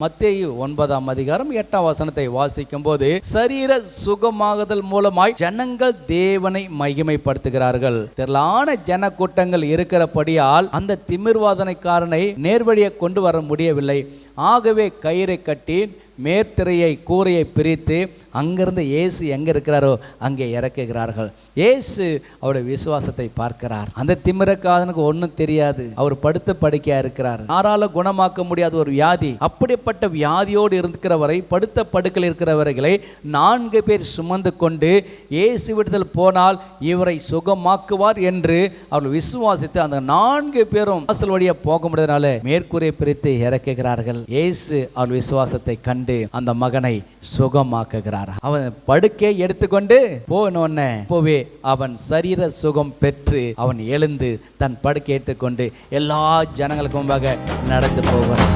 மத்தேயு 9ஆம் அதிகாரம் 8ஆம் வசனத்தை வாசிக்கும் போது, சரீர சுகமாகுதல் மூலமாய் ஜனங்கள் தேவனை மகிமைப்படுத்துகிறார்கள். திரளான ஜன கூட்டங்கள் இருக்கிறபடியால் அந்த திமிர்வாதனைக்காரனை நேர்வழியை கொண்டு வர முடியவில்லை. ஆகவே கயிறை கட்டி மேற்திரையை கூரையை பிரித்து அங்கிருந்து இயேசு எங்கே இருக்கிறாரோ அங்கே இறக்குகிறார்கள். இயேசு அவருடைய விசுவாசத்தை பார்க்கிறார். அந்த திமிரக்காரனுக்கு ஒன்றும் தெரியாது. அவர் படுத்த படுக்கையா இருக்கிறார். யாரால குணமாக்க முடியாத ஒரு வியாதி. அப்படிப்பட்ட வியாதியோடு இருக்கிறவரை, படுத்த படுக்கையில் இருக்கிறவர்களை 4 பேர் சுமந்து கொண்டு இயேசு விடத்தில் போனால் இவரை சுகமாக்குவார் என்று அவர் விசுவாசித்து அந்த 4 பேரும் வாசல் வழியா போக முடியாதனால மேற்கூரை பிரித்து இறக்குகிறார்கள். இயேசு அவர் விசுவாசத்தை கண்டு அந்த மகனை சுகமாக்குகிறார். அவன் படுக்கை எடுத்துக்கொண்டு போவே அவன் சரீர சுகம் பெற்று அவன் எழுந்து தன் படுக்கை எடுத்துக்கொண்டு எல்லா ஜனங்களுக்கு முன்பாக நடந்து போகிறான்.